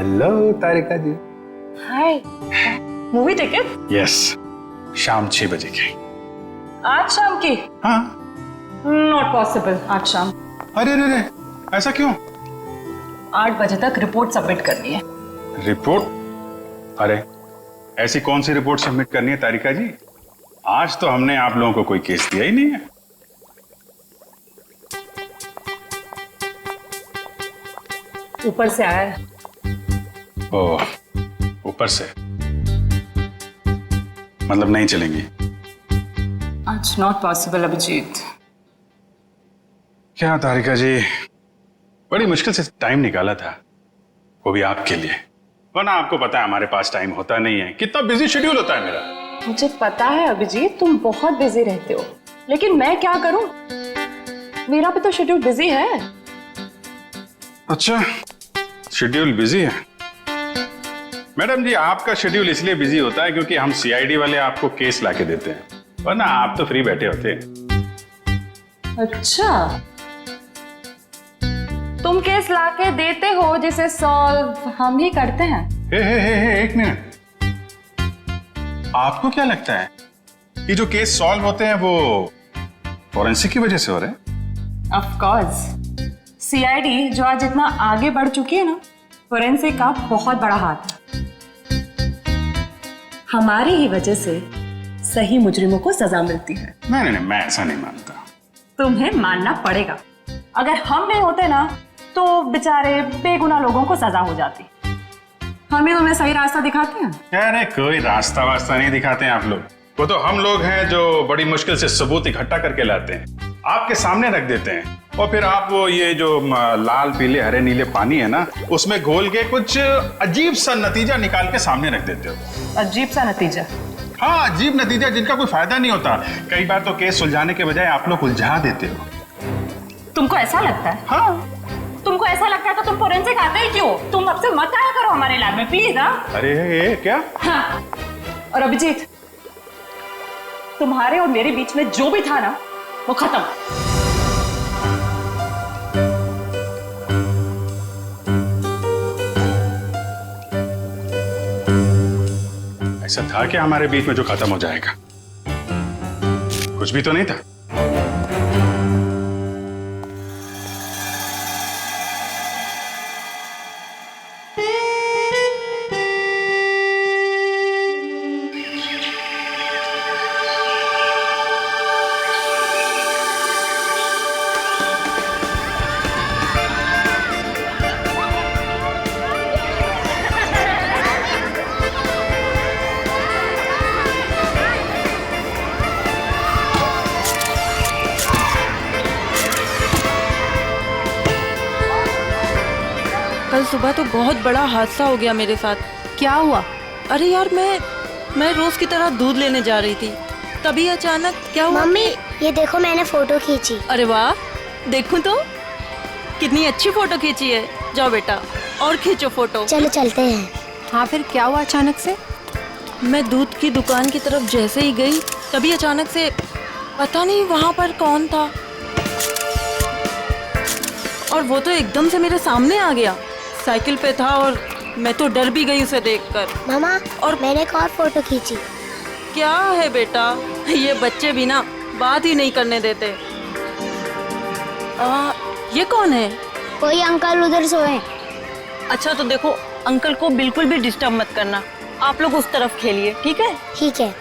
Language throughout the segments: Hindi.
Hello Tarika ji. Hi. Movie ticket? Yes, शाम 6 बजे की। आज शाम की? हाँ। नॉट पॉसिबल आज शाम। अरे अरे अरे, ऐसा क्यों? 8 बजे तक रिपोर्ट सबमिट करनी है। रिपोर्ट? अरे ऐसी कौन सी रिपोर्ट सबमिट करनी है तारिका जी? आज तो हमने आप लोगों को कोई केस दिया ही नहीं है। ऊपर से आया है। ओह, ऊपर से मतलब नहीं चलेंगी? आज नॉट पॉसिबल अभिजीत। क्या तारिका जी, बड़ी मुश्किल से टाइम निकाला था, वो भी आपके लिए। वरना आपको पता है हमारे पास टाइम होता नहीं है, कितना बिजी शेड्यूल होता है मेरा। मुझे पता है अभिजीत, तुम बहुत बिजी रहते हो, लेकिन मैं क्या करूं? मेरा भी तो शेड्यूल बिजी है। अच्छा, शेड्यूल बिजी है? मैडम जी, आपका शेड्यूल इसलिए बिजी होता है क्योंकि हम सीआईडी वाले आपको केस लाके देते हैं, वरना आप तो फ्री बैठे होते हैं। अच्छा, तुम केस लाके देते हो जिसे सॉल्व हम ही करते हैं। हे, एक मिनट। आपको क्या लगता है कि जो केस सॉल्व होते हैं वो फॉरेंसिक की वजह से हो रहे हैं? ऑफ कोर्स, सीआईडी जो आज इतना आगे बढ़ चुकी है ना, फोरेंसिक का बहुत बड़ा हाथ है। हमारी ही वजह से सही मुजरिमों को सजा मिलती है। नहीं, मैं ऐसा नहीं मानता। तुम्हें मानना पड़ेगा। अगर हम नहीं होते ना तो बेचारे बेगुनाह लोगों को सजा हो जाती। हम ही तुम्हें सही रास्ता दिखाते हैं। अरे कोई रास्ता वास्ता नहीं दिखाते हैं आप लोग, वो तो हम लोग हैं जो बड़ी मुश्किल से सबूत इकट्ठा करके लाते हैं, आपके सामने रख देते हैं, और फिर आप वो ये जो लाल पीले हरे नीले पानी है ना, उसमें घोल के कुछ अजीब सा नतीजा निकाल के सामने रख देते हो। अजीब सा नतीजा? हाँ, अजीब नतीजा जिनका कोई फायदा नहीं होता। कई बार तो केस सुलझाने के बजाय आप लोग उलझा देते हो। तुमको ऐसा लगता है? हाँ। तुमको ऐसा लगता है तो तुम फोरेंसिक आते ही क्यों? तुम अब से मत आया करो हमारे लैब में प्लीज। हाँ? अरे ये क्या? हाँ। और अभिजीत, तुम्हारे और मेरे बीच में जो भी था ना, वो खत्म। ऐसा था कि हमारे बीच में जो खत्म हो जाएगा? कुछ भी तो नहीं था। कल सुबह तो बहुत बड़ा हादसा हो गया मेरे साथ। क्या हुआ? अरे यार, मैं रोज की तरह दूध लेने जा रही थी, तभी अचानक क्या हुआ? मम्मी, ये देखो मैंने फोटो खींची। अरे वाह, देखूं तो कितनी अच्छी फोटो खींची है। जाओ बेटा और खींचो फोटो। चलो चलते हैं। हाँ, फिर क्या हुआ अचानक से? मैं दूध की दुकान की तरफ जैसे ही गई, तभी अचानक से पता नहीं वहाँ पर कौन था, और वो तो एकदम से मेरे सामने आ गया। साइकिल पे था और मैं तो डर भी गई उसे देखकर। मामा, और मैंने एक और फोटो खींची। क्या है बेटा, ये बच्चे भी ना बात ही नहीं करने देते। ये कौन है? कोई अंकल उधर सोए। अच्छा तो देखो, अंकल को बिल्कुल भी डिस्टर्ब मत करना, आप लोग उस तरफ खेलिए, ठीक है? ठीक है।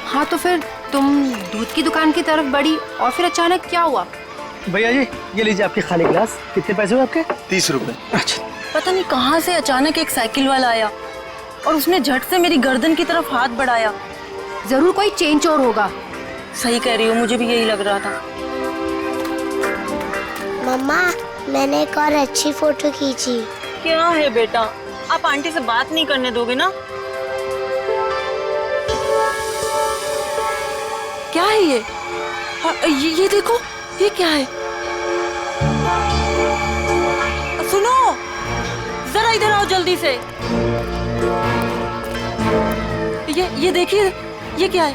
हाँ, तो फिर तुम दूध की दुकान की तरफ बढ़ी और फिर अचानक क्या हुआ? भैया जी, ये लीजिए आपके खाली गिलास। कितने पैसे हुए आपके? 30 रुपए। अच्छा। पता नहीं कहाँ से अचानक एक साइकिल वाला आया और उसने झट से मेरी गर्दन की तरफ हाथ बढ़ाया। जरूर कोई चेन चोर होगा। सही कह रही हो, मुझे भी यही लग रहा था। मम्मा, मैंने एक और अच्छी फोटो खींची। क्या है बेटा, आप आंटी से बात नहीं करने दोगे ना? क्या है ये? ये देखो, ये क्या है? सुनो, जरा इधर आओ जल्दी से। ये देखिए, ये क्या है?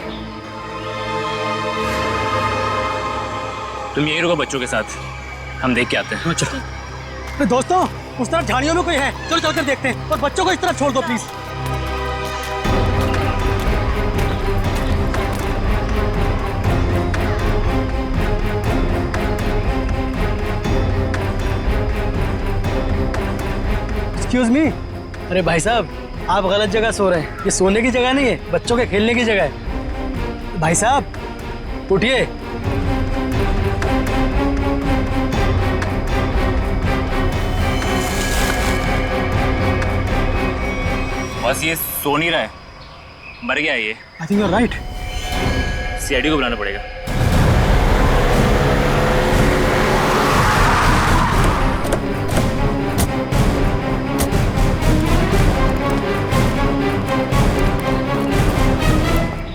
तुम यहीं रुको बच्चों के साथ, हम देख के आते हैं। चलो। अरे दोस्तों, उस तरफ झाड़ियों में कोई है, चलो चलकर देखते हैं। और बच्चों को इस तरफ छोड़ दो प्लीज। Excuse me. अरे भाई साहब, आप गलत जगह सो रहे हैं। ये सोने की जगह नहीं है, बच्चों के खेलने की जगह है। भाई साहब उठिए। बस ये सो नहीं रहा है, मर गया है ये। I think you are right. CID को बुलाना पड़ेगा।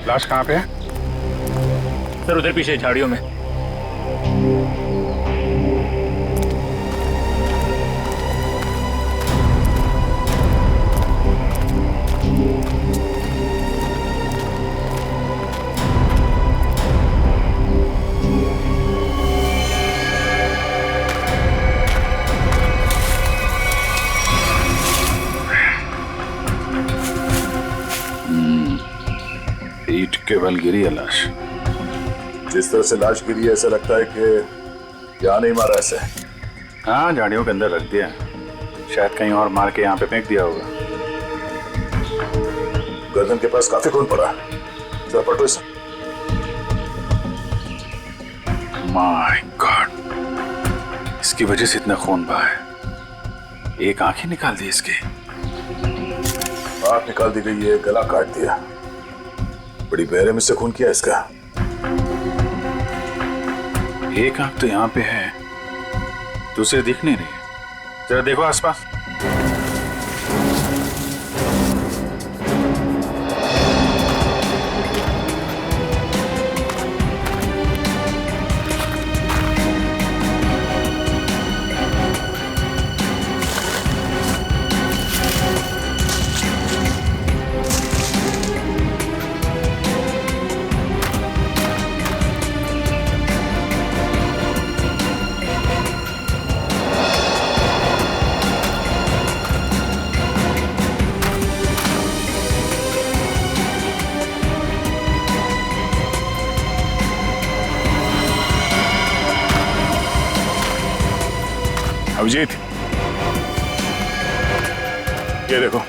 लाश कहाँ पे है? सर उधर पीछे झाड़ियों में। ईंट के बल गिरी है लाश। जिस तरह से लाश गिरी है ऐसा लगता है कि यहाँ नहीं मारा ऐसे। हाँ, झाड़ियों के अंदर रख दिया, शायद कहीं और मार के यहाँ पे फेंक दिया होगा। गर्दन के पास काफी खून पड़ा, जरा पटो इसे। माय गॉड, इसकी वजह से इतना खून बहा है। एक आंख ही निकाल दी इसकी। आंख निकाल दी गई है, गला काट दिया। बड़ी बेरहमी से खून किया इसका। एक आंख तो यहाँ पे है, दूसरे दिख नहीं रही। जरा देखो आसपास। अभिजीत, ये देखो,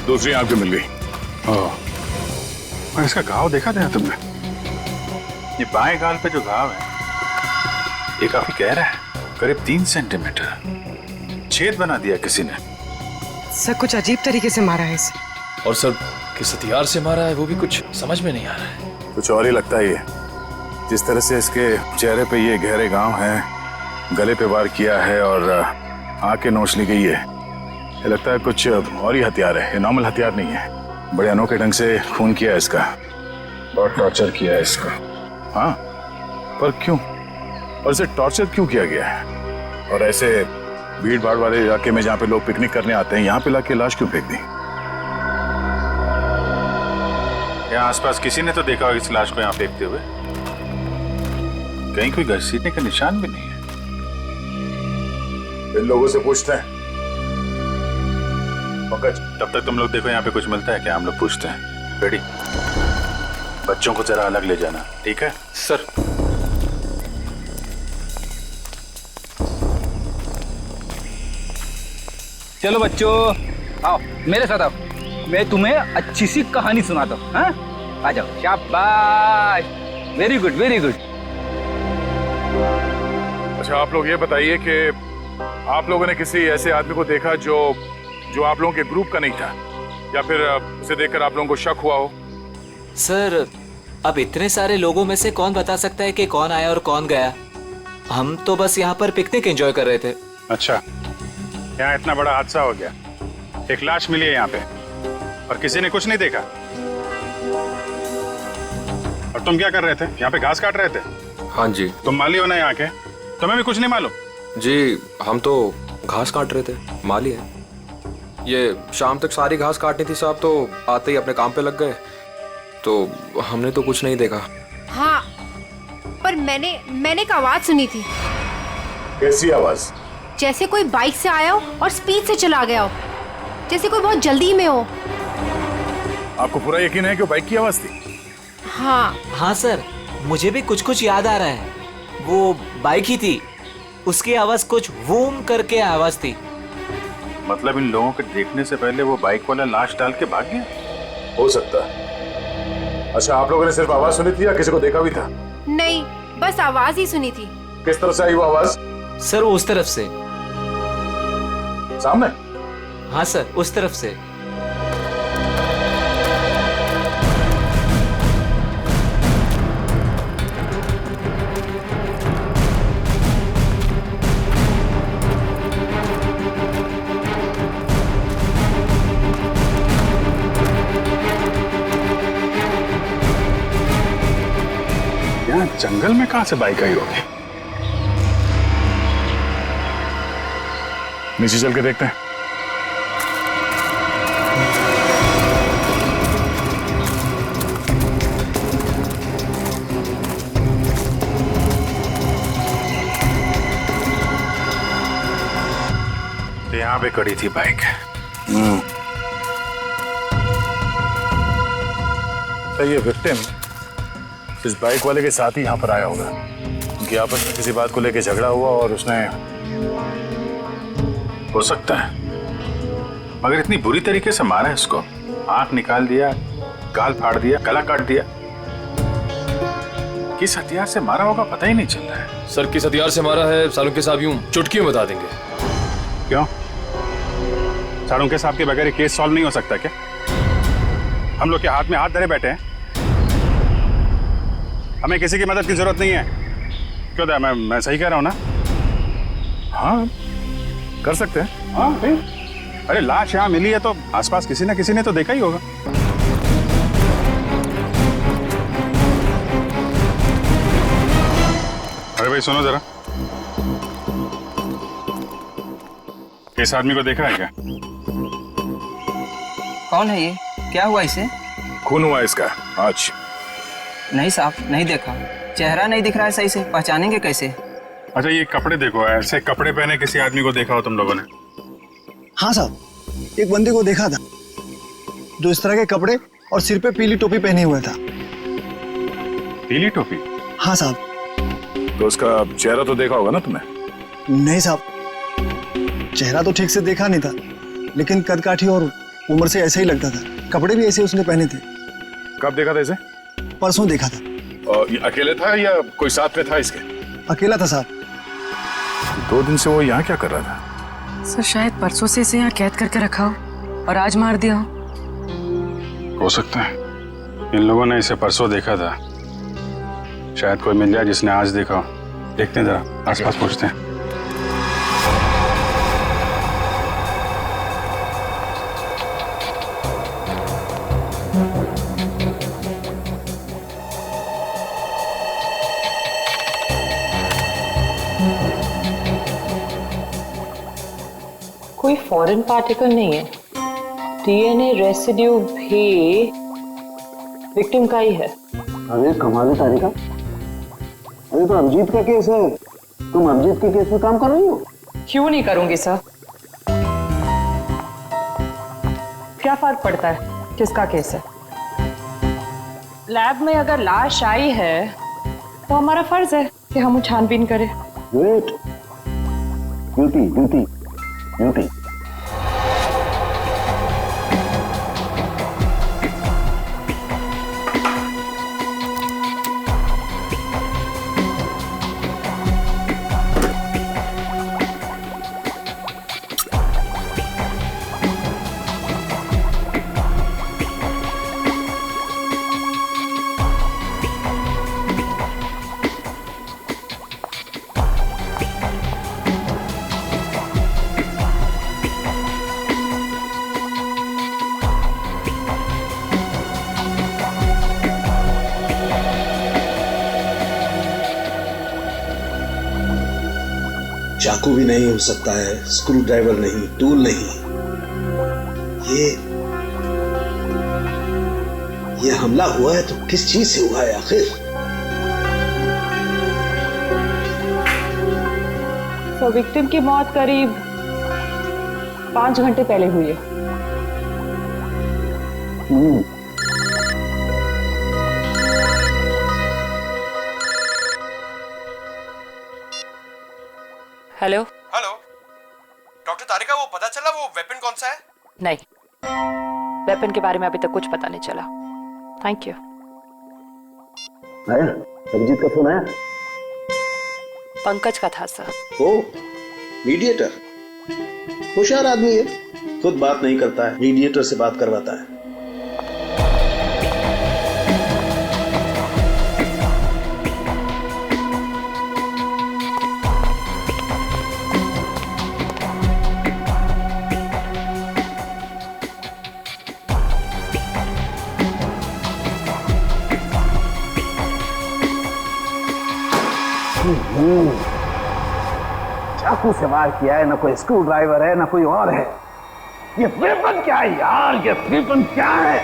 दूसरी आंख भी मिल गई। ओह, और इसका घाव देखा था तुमने? ये बाएं गाल पे जो घाव है, ये काफी गहरा है, करीब 3 सेंटीमीटर। छेद बना दिया किसी ने। सर कुछ अजीब तरीके से मारा है इसे। और सर किस हथियार से मारा है वो भी कुछ समझ में नहीं आ रहा है। कुछ और ही लगता है ये। जिस तरह से इसके चेहरे पे ये गहरे घाव हैं, गले पे वार किया है और आंखें नोच ली गई है, ये लगता है कुछ और ही हथियार है। ये नॉर्मल हथियार नहीं है। बड़े अनोखे ढंग से खून किया है इसका, बहुत टॉर्चर किया है इसका। हाँ, पर क्यों? और इसे टॉर्चर क्यों किया गया है? और ऐसे भीड़ भाड़ वाले इलाके में जहाँ पे लोग पिकनिक करने आते हैं, यहाँ पे लाके लाश क्यों फेंक दी? यहाँ आसपास किसी ने तो देखा होगा इस लाश को यहाँ फेंकते हुए। कहीं कोई घसीटने का निशान भी नहीं है। इन लोगों से पूछते हैं। पंकज, तब तक तुम लोग देखो यहाँ पे कुछ मिलता है क्या, हम लोग पूछते हैं। रेडी? बच्चों को जरा अलग ले जाना, ठीक है? सर चलो बच्चों, आओ मेरे साथ आओ, मैं तुम्हें अच्छी सी कहानी सुनाता हूँ। हाँ, आ जाओ। शाबाश, वेरी गुड वेरी गुड। अच्छा, आप लोग ये बताइए कि आप लोगों ने किसी ऐसे आदमी को देखा जो आप लोगों के ग्रुप का नहीं था, या फिर उसे देखकर आप लोगों को शक हुआ हो? सर अब इतने सारे लोगों में से कौन बता सकता है कि कौन आया और कौन गया। हम तो बस यहाँ पर पिकनिक एंजॉय कर रहे थे। अच्छा, यहाँ इतना बड़ा हादसा हो गया, एक लाश मिली है यहाँ पे और किसी ने कुछ नहीं देखा। और तुम क्या कर रहे थे? यहाँ पे घास काट रहे थे? हाँ जी। तुम माली हो ना यहाँ के, तुम्हें भी कुछ नहीं मालूम? जी, हम तो घास काट रहे थे, माली है। ये शाम तक सारी घास काटनी थी साहब, तो आते ही अपने काम पे लग गए, तो हमने तो कुछ नहीं देखा। हाँ, पर मैंने एक आवाज सुनी थी। कैसी आवाज? जैसे कोई बाइक से आया हो और स्पीड से चला गया हो, जैसे कोई बहुत जल्दी में हो। आपको पूरा यकीन है कि वो बाइक की आवाज थी? हाँ हाँ सर, मुझे भी कुछ कुछ याद आ रहा है। वो बाइक ही थी, उसकी आवाज कुछ वूम करके आवाज थी। मतलब इन लोगों के देखने से पहले वो बाइक वाला लाश डाल के भाग गया? हो सकता है। अच्छा, आप लोगों ने सिर्फ आवाज सुनी थी या किसी को देखा भी था? नहीं, बस आवाज ही सुनी थी। किस तरफ से आई वो आवाज? सर वो उस तरफ से। सामने? हाँ सर, उस तरफ से। यहाँ जंगल में कहां से बाइक आई होगी? नीचे चल के देखते हैं। तो यहाँ पे खड़ी थी बाइक। तो ये विक्टिम इस बाइक वाले के साथ ही यहाँ पर आया होगा। उनकी आपस में किसी बात को लेकर झगड़ा हुआ और उसने... हो सकता है, मगर इतनी बुरी तरीके से मारा है इसको। आंख निकाल दिया, गाल फाड़ दिया, गला काट दिया। किस हथियार से मारा होगा पता ही नहीं चल रहा है। सर किस हथियार से मारा है सालुंके साहब यूं चुटकी में बता देंगे। क्यों? सालुंके साहब के बगैर केस सॉल्व नहीं हो सकता क्या? हम लोग के हाथ में हाथ धरे बैठे हैं। हमें किसी की मदद की जरूरत नहीं है। क्यों दया, मैं सही कह रहा हूं ना? हाँ, कर सकते हैं। हाँ भाई, अरे लाश यहाँ मिली है तो आसपास किसी ना किसी ने तो देखा ही होगा। अरे भाई सुनो जरा, इस आदमी को देखा है क्या? कौन है ये? क्या हुआ इसे? खून हुआ इसका आज। नहीं साहब, नहीं देखा। चेहरा नहीं दिख रहा है सही से, पहचानेंगे कैसे? अच्छा ये कपड़े देखो, ऐसे कपड़े पहने किसी आदमी को देखा हो तुम लोगों ने? हाँ साहब, एक बंदे को देखा था जो इस तरह के कपड़े और सिर पे पीली टोपी पहने हुआ था। पीली टोपी? हाँ साहब। तो उसका चेहरा तो देखा होगा ना तुमने? नहीं साहब, चेहरा तो ठीक से देखा नहीं था, लेकिन कद काठी और उम्र से ऐसे ही लगता था। कपड़े भी ऐसे उसने पहने थे। कब देखा था इसे? परसों देखा था। और ये अकेले था या कोई साथ में था इसके? अकेला था साहब। 2 दिन से वो यहाँ क्या कर रहा था? सर शायद परसों से इसे यहाँ कैद करके रखा हो और आज मार दिया हो सकता है इन लोगों ने इसे परसों देखा था। शायद कोई मिल जाए जिसने आज देखा हो। देखते हैं, जरा आसपास पूछते हैं। कोई फॉरेन पार्टिकल नहीं है। डीएनए रेसिड्यू भी विक्टिम का ही है। अरे कमाल है तारिका, अरे तो अभिजीत का केस है, तुम अभिजीत के केस में काम कर रही हो? क्यों नहीं करूंगी सर? क्या फर्क पड़ता है किसका केस है? लैब में अगर लाश आई है तो हमारा फर्ज है कि हम छानबीन करें। Wait, duty duty duty. चाकू भी नहीं हो सकता है, स्क्रू ड्राइवर नहीं, टूल नहीं। ये हमला हुआ है तो किस चीज से हुआ है आखिर? तो विक्टिम की मौत करीब 5 घंटे पहले हुई है। हेलो हेलो डॉक्टर तारिका, वो पता चला वो वेपन कौन सा है? नहीं, वेपन के बारे में अभी तक कुछ पता नहीं चला। Thank you. आया अभिजीत का फोन आया? पंकज का था सर। ओ मीडिएटर, होशियार आदमी है, खुद बात नहीं करता है, मीडिएटर से बात करवाता है। चाकू से वार किया है, ना कोई स्क्रू ड्राइवर है ना कोई और है। ये वेपन क्या है यार, ये वेपन क्या है?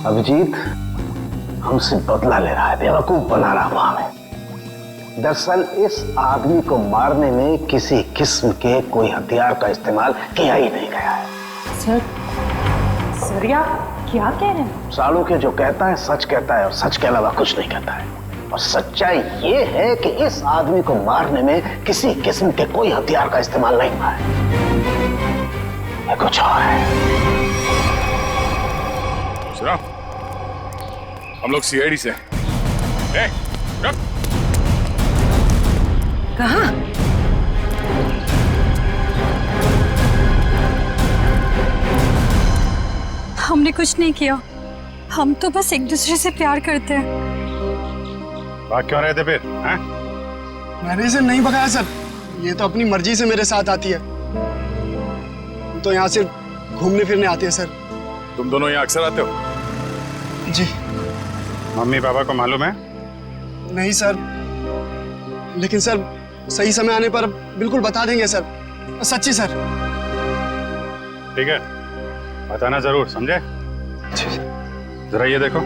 अभिजीत हमसे बदला ले रहा है, बेवकूफ बना रहा हुआ हमें। दरअसल इस आदमी को मारने में किसी किस्म के कोई हथियार का इस्तेमाल किया ही नहीं गया है। सर आप क्या कह रहे हैं? साड़ू के जो कहता है सच कहता है और सच के अलावा कुछ नहीं कहता है। और सच्चाई ये है कि इस आदमी को मारने में किसी किस्म के कोई हथियार का इस्तेमाल नहीं हुआ है। ये कुछ और है। सुना, हम लोग सीआईडी से। कहाँ? हमने कुछ नहीं किया, हम तो बस एक दूसरे से प्यार करते हैं। भाग क्यों रहे थे फिर? हैं? मैंने इसे नहीं भगाया सर, ये तो अपनी मर्जी से मेरे साथ आती है। तो यहाँ सिर्फ घूमने फिरने आती है सर। तुम दोनों यहाँ अक्सर आते हो? जी। मम्मी पापा को मालूम है? नहीं सर, लेकिन सर सही समय आने पर बिल्कुल बता देंगे सर, सच्ची सर। ठीक है, बताना जरूर, समझे? जरा ये देखो,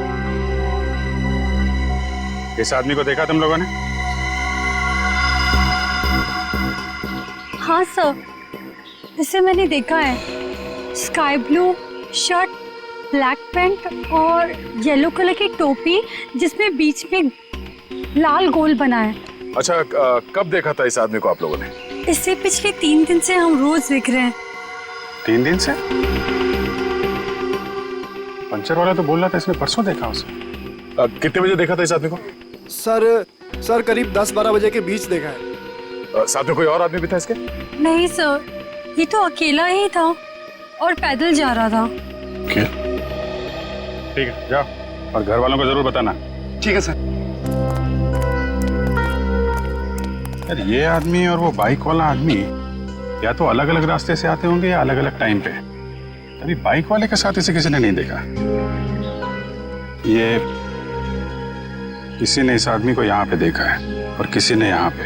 इस आदमी को देखा तुम लोगों ने? हाँ सर, इसे मैंने देखा है। Sky blue shirt, black pant और येलो कलर की टोपी जिसमें बीच में लाल गोल बना है। अच्छा, कब देखा था इस आदमी को आप लोगों ने? इससे पिछले 3 दिन से हम रोज देख रहे हैं। 3 दिन से? पंचर वाला तो बोल रहा था इसने परसों देखा उसे। कितने बजे देखा था इस आदमी को? सर करीब 10-12 बजे के बीच देखा है। साथ में कोई और आदमी भी था इसके? नहीं सर, ये तो अकेला ही था और पैदल जा रहा था। ठीक है, जाओ और घर वालों को जरूर बताना। ठीक है सर। यार ये आदमी और वो बाइक वाला आदमी या तो अलग अलग रास्ते से आते होंगे या अलग अलग टाइम पे। अभी बाइक वाले के साथ इसे किसी ने नहीं देखा। ये किसी ने इस आदमी को यहाँ पे देखा है और किसी ने यहाँ पे।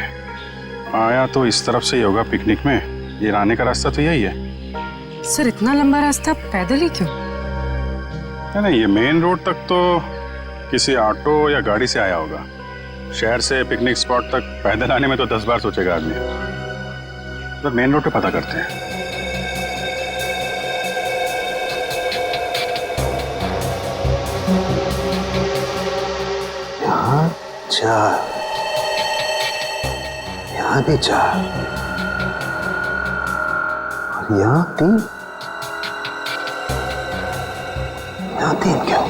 आया तो इस तरफ से ही होगा पिकनिक में, ये आने का रास्ता तो यही है। सर इतना लंबा रास्ता पैदल ही क्यों? नहीं, ये मेन रोड तक तो किसी ऑटो या गाड़ी से आया होगा। शहर से पिकनिक स्पॉट तक पैदल आने में तो 10 बार सोचेगा आदमी। तो मेन रोड पे पता करते हैं। यहाँ 4, यहाँ भी 4 और यहाँ 3। यहाँ 3 क्यों?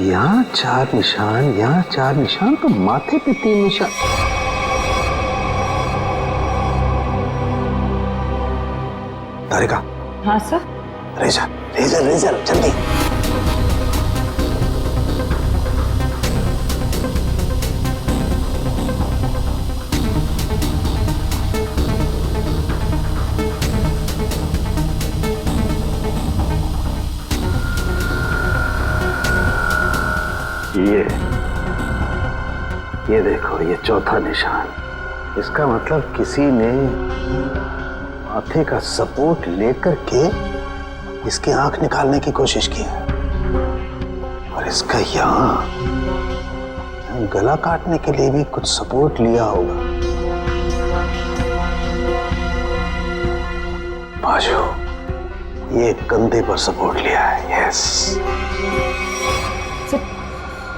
यहाँ 4 निशान, यहाँ 4 निशान, तो माथे पे 3 निशान। तारिका। हाँ सर। रेजर रेजर रेजर जल्दी। ये ये देखो, ये चौथा निशान। इसका मतलब किसी ने माथे का सपोर्ट लेकर के इसकी आंख निकालने की कोशिश की है। और इसका यहाँ गला काटने के लिए भी कुछ सपोर्ट लिया होगा। बाजू, ये कंधे पर सपोर्ट लिया है। यस।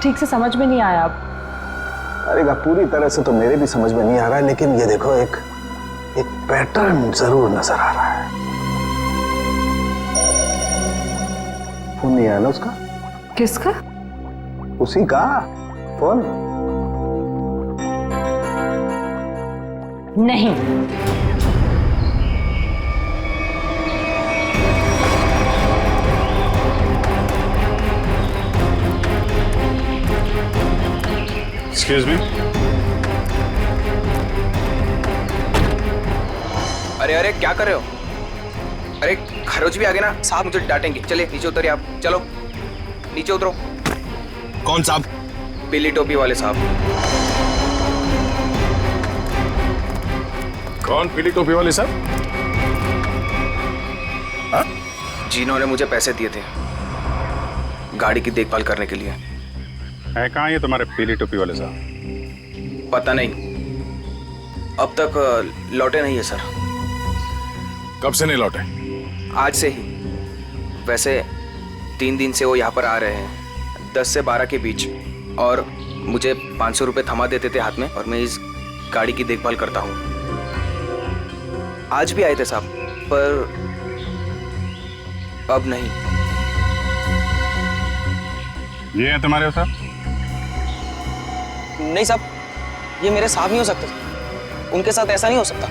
ठीक से समझ में नहीं आया अब। अरे पूरी तरह से तो मेरे भी समझ में नहीं आ रहा है, लेकिन ये देखो एक पैटर्न जरूर नजर आ रहा है। फोन नहीं आया ना उसका? किसका? उसी का फोन। नहीं। Excuse me. अरे क्या कर रहे हो? अरे खरोच भी आ गए ना साहब, मुझे डांटेंगे। चलिए नीचे उतरिए आप, चलो नीचे उतरो। कौन साहब? पीली टोपी वाले साहब। कौन पीली टोपी वाले साहब? जिन्होंने मुझे पैसे दिए थे गाड़ी की देखभाल करने के लिए। है कहाँ ये तुम्हारे पीली टोपी वाले साहब? पता नहीं, अब तक लौटे नहीं है सर। कब से नहीं लौटे? आज से ही। वैसे 3 दिन से वो यहाँ पर आ रहे हैं, 10 से 12 के बीच, और मुझे 500 रुपये थमा देते थे हाथ में, और मैं इस गाड़ी की देखभाल करता हूँ। आज भी आए थे साहब, पर अब नहीं। ये है तुम्हारे साहब? नहीं साहब, ये मेरे साहब नहीं हो सकते। उनके साथ ऐसा नहीं हो सकता।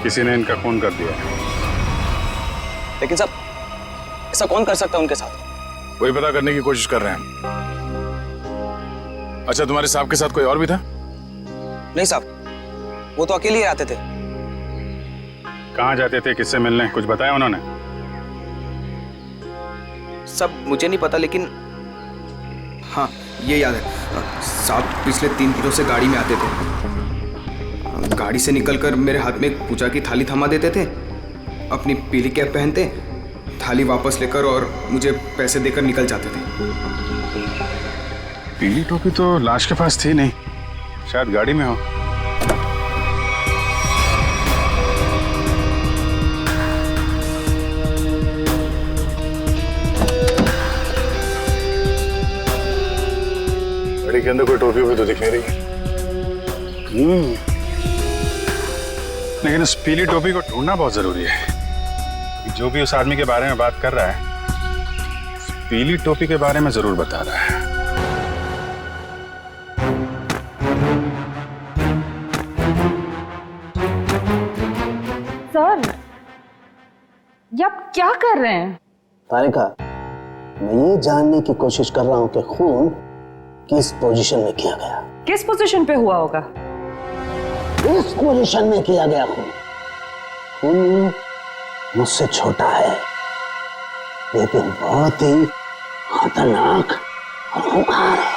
किसी ने इनका खून कर दिया। लेकिन साहब, ऐसा कौन कर सकता है उनके साथ? वही पता करने की कोशिश कर रहे हैं। अच्छा, तुम्हारे साहब के साथ कोई और भी था? नहीं साहब, वो तो अकेले ही आते थे। कहाँ जाते थे, किससे मिलने, कुछ बताया उन्होंने? सब मुझे नहीं पता, लेकिन हाँ ये याद है साहब, पिछले 3 दिनों से गाड़ी में आते थे। गाड़ी से निकलकर मेरे हाथ में एक पूजा की थाली थमा देते थे, अपनी पीली कैप पहनते, थाली वापस लेकर और मुझे पैसे देकर निकल जाते थे। पीली टोपी तो लाश के पास थी नहीं, शायद गाड़ी में हो। गाड़ी के अंदर कोई टोपी भी तो दिख नहीं रही। लेकिन उस पीली टोपी को ढूंढना बहुत जरूरी है। जो भी उस आदमी के बारे में बात कर रहा है, उस पीली टोपी के बारे में जरूर बता रहा है। सर, ये आप क्या कर रहे हैं? तारिका, मैं ये जानने की कोशिश कर रहा हूं कि खून किस पोजीशन में किया गया। किस पोजीशन पे हुआ होगा? इस पोजीशन में किया गया खून। खून मुझसे छोटा है, लेकिन बहुत ही खतरनाक और खूंखार है।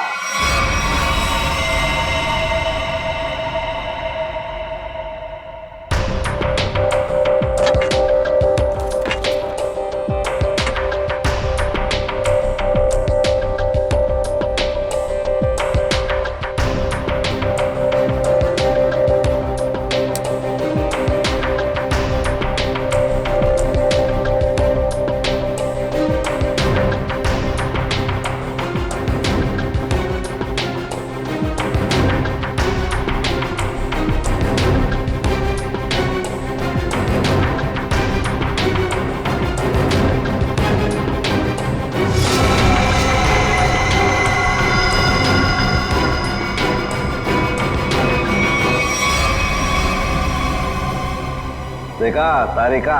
देखा तारिका,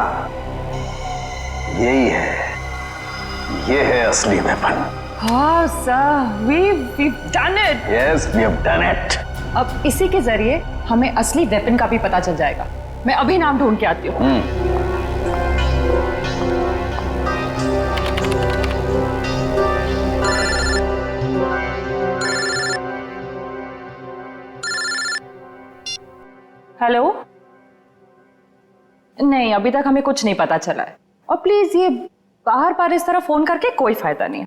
यही है, ये है असली वेपन। हाँ sir, we've done it. Yes, we have done it. अब इसी के जरिए हमें असली वेपन का भी पता चल जाएगा। मैं अभी नाम ढूंढ के आती हूँ। हेलो। नहीं, अभी तक हमें कुछ नहीं पता चला है। और प्लीज ये बाहर बार इस तरह फोन करके कोई फायदा नहीं है।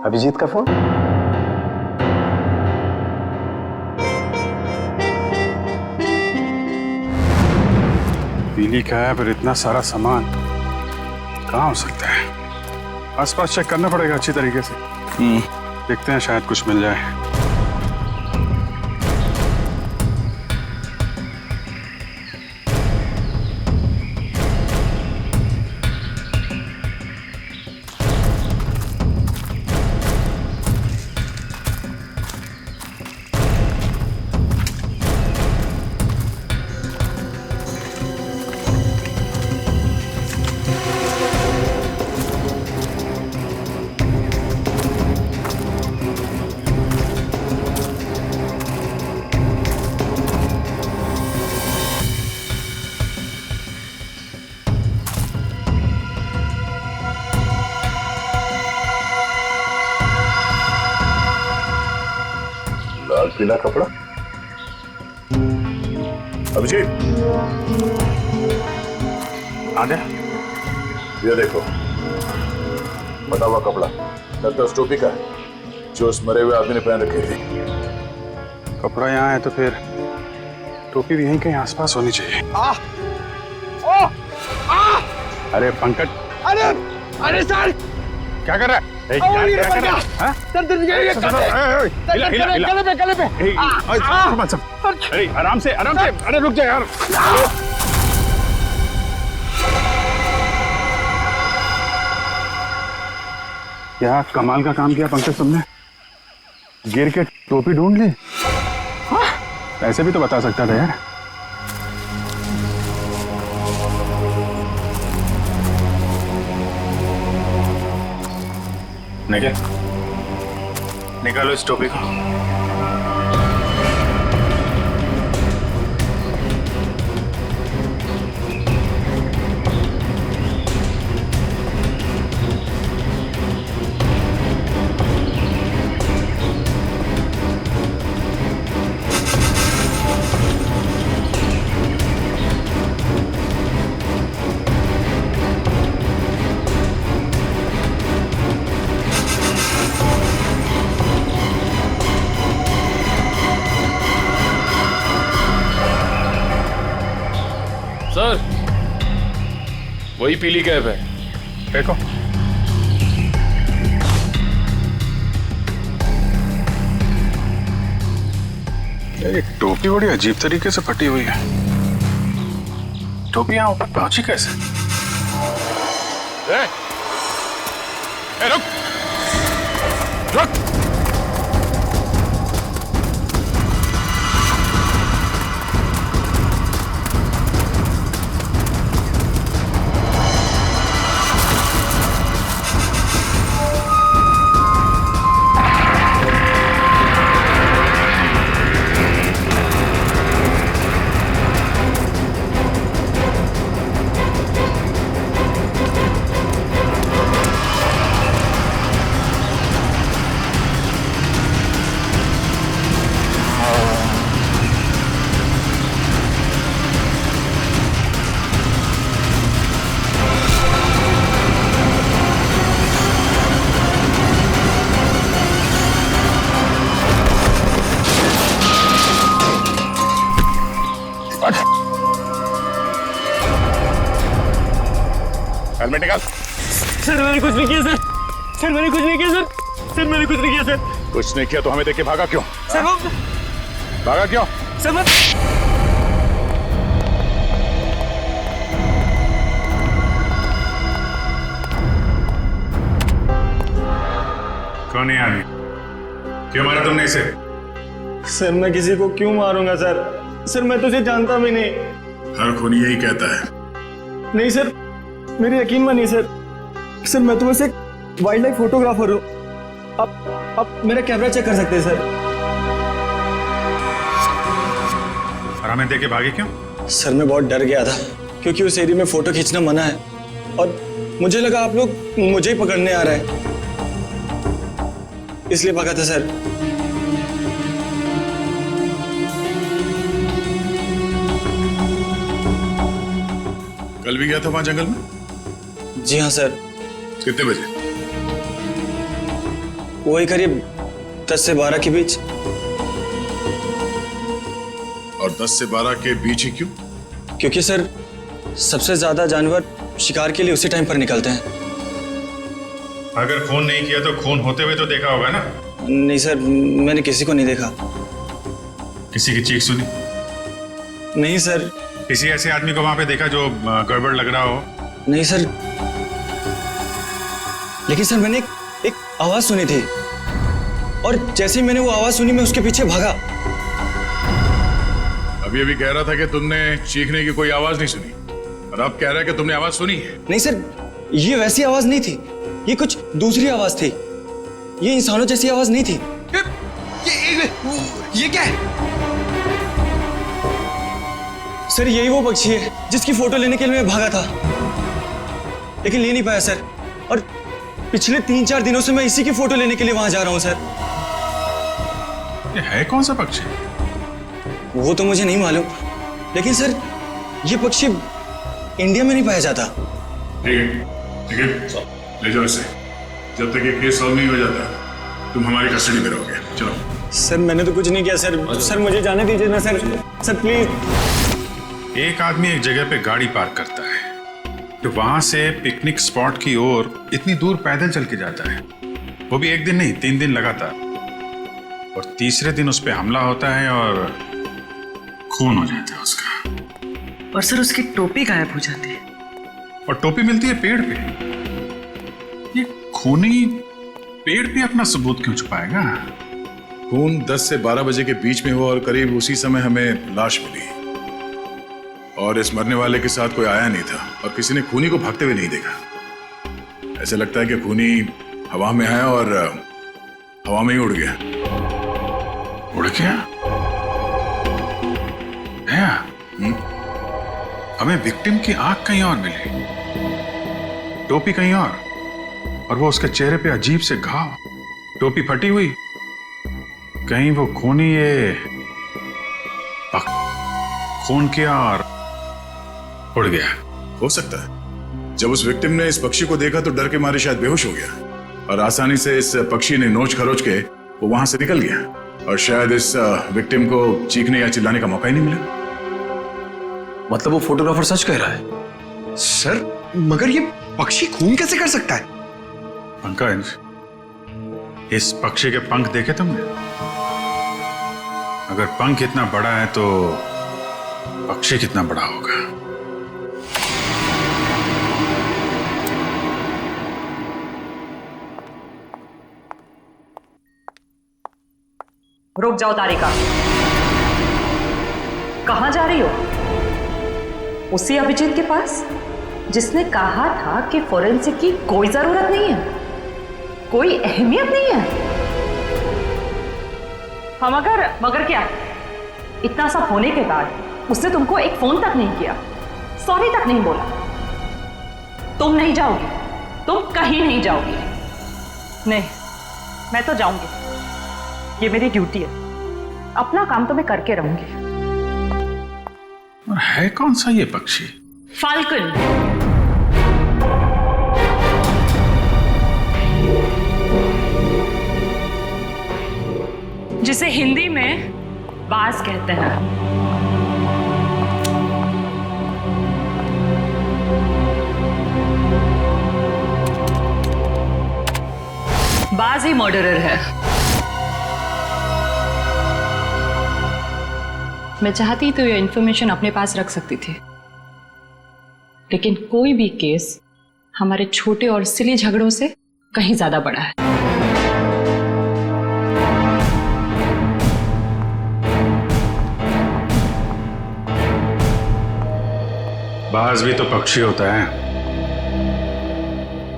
अभिजीत का फोन? पीली का है, पर इतना सारा सामान कहाँ हो सकता है? आसपास चेक करना पड़ेगा अच्छी तरीके से। देखते हैं, शायद कुछ मिल जाए। लाल पीला कपड़ा। अभिजीत, आजा। ये देखो, फटा हुआ कपड़ा, लगता है उस टोपी का है जो उस मरे हुए आदमी ने पहन रखी थी। कपड़ा यहाँ है तो फिर टोपी भी यहीं कहीं आसपास होनी चाहिए। अरे पंकज, अरे सर, क्या कर रहा है? क्या कर रहा है? अरे आराम से, अरे रुक जा यार। क्या कमाल का काम किया पंकज तुमने, गिर के टोपी ढूंढ ली। ऐसे भी तो बता सकता था यार। निकालो इस टोपी को। सर, वही पीली कैप है। देखो, ये टोपी बड़ी अजीब तरीके से फटी हुई है। टोपी यहाँ ऊपर पहुंची कैसे? रुक रुक। हेलमेट निकाल। सर मैंने कुछ नहीं किया सर। सर मैंने कुछ नहीं किया सर। सर मैंने कुछ नहीं किया सर। कुछ नहीं किया तो हमें देख के भागा क्यों? सर वो भागा क्यों? सर मैं कौन है आदमी? क्यों मारा तुमने इसे? सर मैं किसी को क्यों मारूंगा सर? सर मैं तो उसे जानता भी नहीं। हर खूनी यही कहता है। नहीं सर, मेरी यकीन मानिए सर। सर मैं तो बस एक वाइल्ड लाइफ फोटोग्राफर हूँ। आप मेरा कैमरा चेक कर सकते हैं सर। और हमें देख के भागे क्यों? सर मैं बहुत डर गया था क्योंकि उस एरिया में फोटो खींचना मना है और मुझे लगा आप लोग मुझे ही पकड़ने आ रहे हैं, इसलिए भागा था सर। कल भी गया था वहां जंगल में? जी हाँ सर। कितने बजे? वही करीब 10 से 12 के बीच। और 10 से 12 के बीच ही क्यों? क्योंकि सर सबसे ज्यादा जानवर शिकार के लिए उसी टाइम पर निकलते हैं। अगर खून नहीं किया तो खून होते हुए तो देखा होगा ना? नहीं सर, मैंने किसी को नहीं देखा। किसी की चीख सुनी? नहीं सर। किसी ऐसे आदमी को वहां पे देखा जो गड़बड़ लग रहा हो? नहीं सर, लेकिन सर मैंने एक आवाज सुनी थी और जैसे ही मैंने वो आवाज सुनी मैं उसके पीछे भागा। अभी अभी कह रहा था कि तुमने चीखने की कोई आवाज नहीं सुनी और अब कह रहा है कि तुमने आवाज सुनी है। नहीं सर, ये वैसी आवाज नहीं थी, ये कुछ दूसरी आवाज थी। ये इंसानों जैसी आवाज नहीं थी। ये क्या है? सर यही वो पक्षी है जिसकी फोटो लेने के लिए मैं भागा था, लेकिन ले नहीं पाया सर। और पिछले 3-4 दिनों से मैं इसी की फोटो लेने के लिए वहां जा रहा हूं सर। ये है कौन सा पक्षी? वो तो मुझे नहीं मालूम, लेकिन सर ये पक्षी इंडिया में नहीं पाया जाता। ठीक है, ले जाओ इसे। जब तक ये केस सॉल्व नहीं हो जाता तुम हमारी कस्टडी में रहोगे। चलो। सर मैंने तो कुछ नहीं किया सर। सर मुझे जाने दीजिए ना सर। Sir please. एक आदमी एक जगह पे गाड़ी पार्क करता है तो वहां से पिकनिक स्पॉट की ओर इतनी दूर पैदल चल के जाता है, वो भी एक दिन नहीं 3 दिन लगातार, और तीसरे दिन उस पर हमला होता है और खून हो जाता है उसका। और सर उसकी टोपी गायब हो जाती है। और टोपी मिलती है पेड़ पे। ये खूनी पेड़ पे अपना सबूत क्यों छुपाएगा? खून 10 से 12 बजे के बीच में हुआ और करीब उसी समय हमें लाश मिली और इस मरने वाले के साथ कोई आया नहीं था और किसी ने खूनी को भागते हुए नहीं देखा। ऐसे लगता है कि खूनी हवा में आया और हवा में ही उड़ गया। उड़ गया? है? हमें विक्टिम की आंख कहीं और मिली, टोपी कहीं और वो उसके चेहरे पे अजीब से घाव, टोपी फटी हुई। कहीं वो खूनी ये खून किया और उड़ गया। हो सकता है जब उस विक्टिम ने इस पक्षी को देखा तो डर के मारे शायद बेहोश हो गया और आसानी से इस पक्षी ने नोच खरोच के वो वहां से निकल गया और शायद इस विक्टिम को चीखने या चिल्लाने का मौका ही नहीं मिला। मतलब वो फोटोग्राफर सच कह रहा है? सर मगर ये पक्षी खून कैसे कर सकता है? पंकज, इस पक्षी के पंख देखे तुमने? अगर पंख इतना बड़ा है तो पक्षी कितना बड़ा होगा? रुक जाओ तारिका, कहां जा रही हो? उसी अभिजीत के पास जिसने कहा था कि फोरेंसिक की कोई जरूरत नहीं है, कोई अहमियत नहीं है। हाँ मगर क्या? इतना सब होने के बाद उसने तुमको एक फोन तक नहीं किया, सॉरी तक नहीं बोला। तुम नहीं जाओगी, तुम कहीं नहीं जाओगी। नहीं, मैं तो जाऊंगी, ये मेरी ड्यूटी है। अपना काम तो मैं करके रहूंगी। और है कौन सा ये पक्षी? फाल्कन। जिसे हिंदी में बाज कहते हैं। बाज ही मर्डरर है। मैं चाहती तो ये इंफॉर्मेशन अपने पास रख सकती थी, लेकिन कोई भी केस हमारे छोटे और सिली झगड़ों से कहीं ज्यादा बड़ा है। बाज भी तो पक्षी होता है।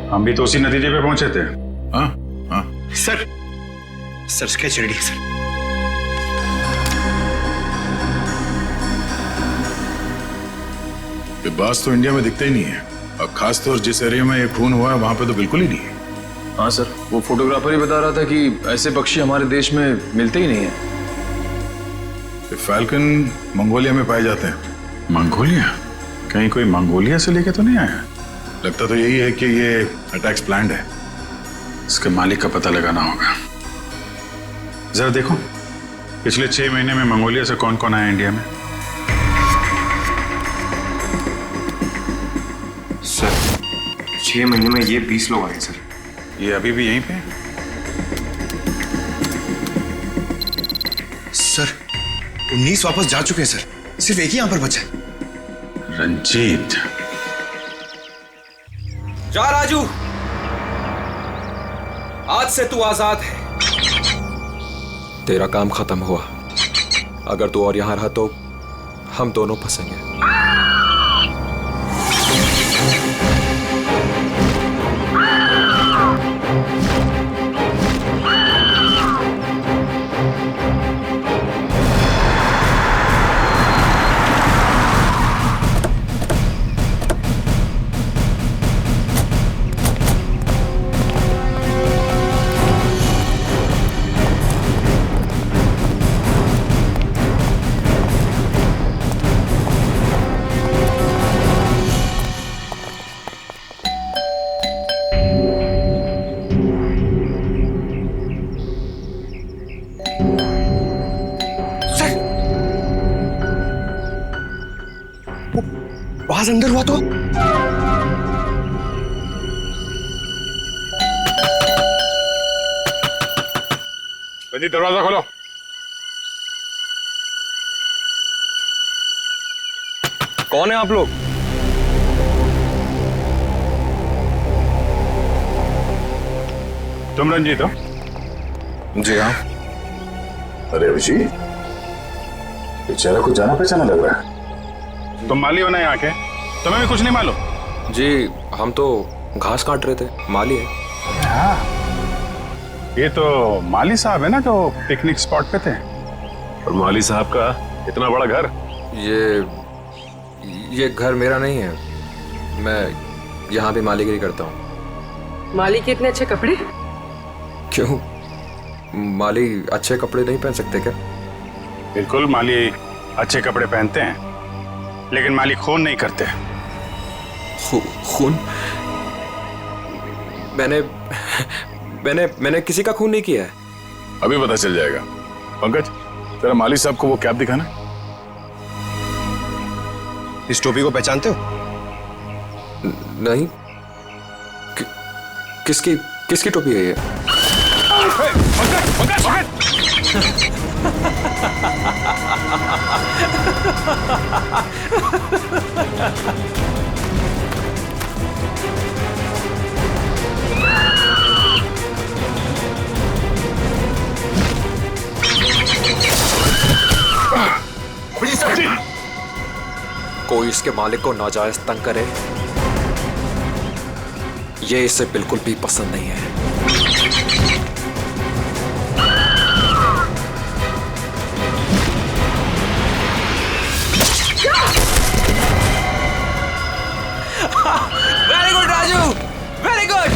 हम भी तो उसी नतीजे पे पहुंचे थे। हाँ हाँ सर स्केच रेडी है सर। बाज तो इंडिया में दिखता ही नहीं है और खासतौर जिस एरिया में ये खून हुआ है वहां पे तो बिल्कुल ही नहीं है। हाँ सर, वो फोटोग्राफर ही बता रहा था कि ऐसे पक्षी हमारे देश में मिलते ही नहीं है। फाल्कन मंगोलिया में पाए जाते हैं। मंगोलिया? कहीं कोई मंगोलिया से लेके तो नहीं आया? लगता तो यही है कि ये अटैक्स प्लान्ड है। इसके मालिक का पता लगाना होगा। जरा देखो पिछले 6 महीने में मंगोलिया से कौन कौन आया इंडिया में। सर 6 महीने में ये 20 लोग आए सर। ये अभी भी यहीं पे है? सर 19 वापस जा चुके हैं सर, सिर्फ एक ही यहां पर बचा है। रंजीत, जा राजू, आज से तू आजाद है। तेरा काम खत्म हुआ। अगर तू और यहां रहा तो हम दोनों फंसेंगे। आवाज अंदर हुआ तो रंजीत दरवाजा खोलो। कौन है आप लोग? तुम रंजीत हो? जी हाँ। अरे अभिजीत, बेचारा कुछ जाना पहचाना लग रहा है। तुम माली हो ना यहाँ के? तुम्हें भी कुछ नहीं मालूम? जी हम तो घास काट रहे थे, माली है। हाँ, ये तो माली साहब है ना जो पिकनिक स्पॉट पे थे। और माली साहब का इतना बड़ा घर? ये घर मेरा नहीं है, मैं यहाँ भी मालीगिरी करता हूँ। माली के इतने अच्छे कपड़े? क्यों, माली अच्छे कपड़े नहीं पहन सकते क्या? बिल्कुल, माली अच्छे कपड़े पहनते हैं, लेकिन माली खून नहीं करते। खून? मैंने किसी का खून नहीं किया है। अभी पता चल जाएगा। पंकज, तेरा माली साहब को वो कैप दिखाना। इस टोपी को पहचानते हो? नहीं। किसकी टोपी है ये? कोई इसके मालिक को नाजायज तंग करे, ये इसे बिल्कुल भी पसंद नहीं है। Very good Raju, very good.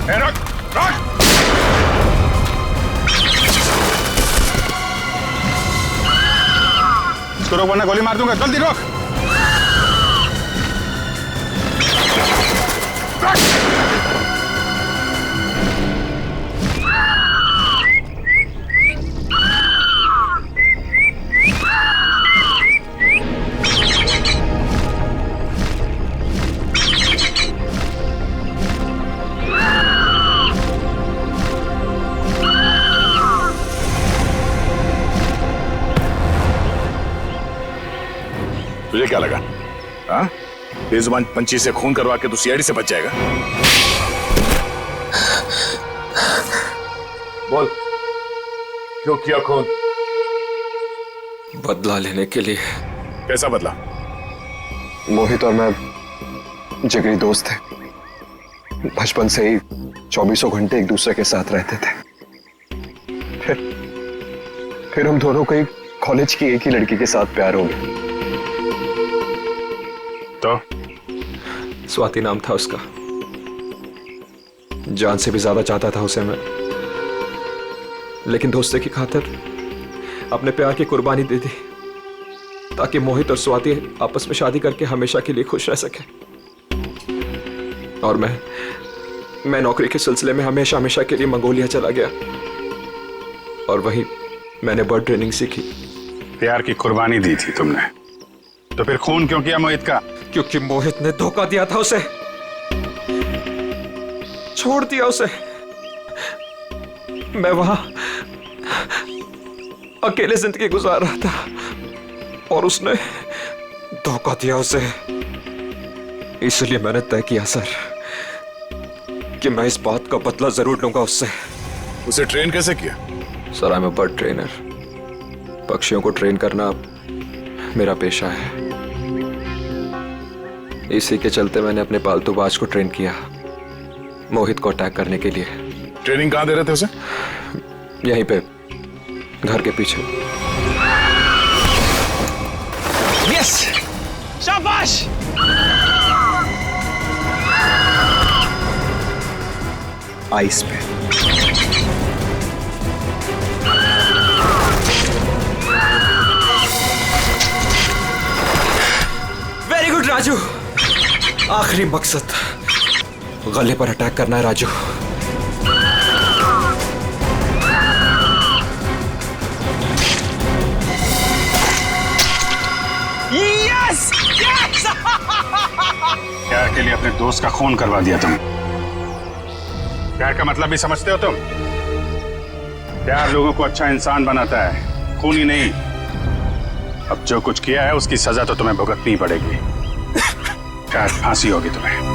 रुक, रुक। इसको रोक वरना गोली मार दूंगा। जल्दी रोक। तुझे क्या लगा? हाँ, बेजुबान पंछी से खून करवा के तू सीआईडी से बच जाएगा? बोल, क्यों किया खून? बदला लेने के लिए। कैसा बदला? मोहित और मैं जिगरी दोस्त थे, बचपन से ही 24 घंटे एक दूसरे के साथ रहते थे। फिर हम दोनों को एक कॉलेज की एक ही लड़की के साथ प्यार हो गया। तो स्वाति नाम था उसका। जान से भी ज्यादा चाहता था उसे मैं, लेकिन दोस्ती की खातिर अपने प्यार की कुर्बानी दे दी ताकि मोहित और स्वाति आपस में शादी करके हमेशा के लिए खुश रह सके। और मैं नौकरी के सिलसिले में हमेशा के लिए मंगोलिया चला गया और वहीं मैंने बर्ड ट्रेनिंग सीखी। प्यार की कुर्बानी दी थी तुमने, तो फिर खून क्यों किया मोहित का? क्योंकि मोहित ने धोखा दिया था उसे, छोड़ दिया उसे। मैं वहां अकेले जिंदगी गुजार रहा था और उसने धोखा दिया उसे। इसलिए मैंने तय किया सर कि मैं इस बात का बदला जरूर लूंगा उससे। उसे ट्रेन कैसे किया? Sir I am a bird trainer. पक्षियों को ट्रेन करना मेरा पेशा है। इसी के चलते मैंने अपने पालतू बाज को ट्रेन किया मोहित को अटैक करने के लिए। ट्रेनिंग कहां दे रहे थे उसे? यहीं पे, घर के पीछे। यस, शाबाश। आइस पे। Very good Raju. आखिरी मकसद गले पर अटैक करना है राजू। Yes yes. प्यार के लिए अपने दोस्त का खून करवा दिया तुम। प्यार का मतलब भी समझते हो तुम? प्यार लोगों को अच्छा इंसान बनाता है, खून ही नहीं। अब जो कुछ किया है उसकी सजा तो तुम्हें भुगतनी ही पड़ेगी। शायद फांसी होगी तुम्हें।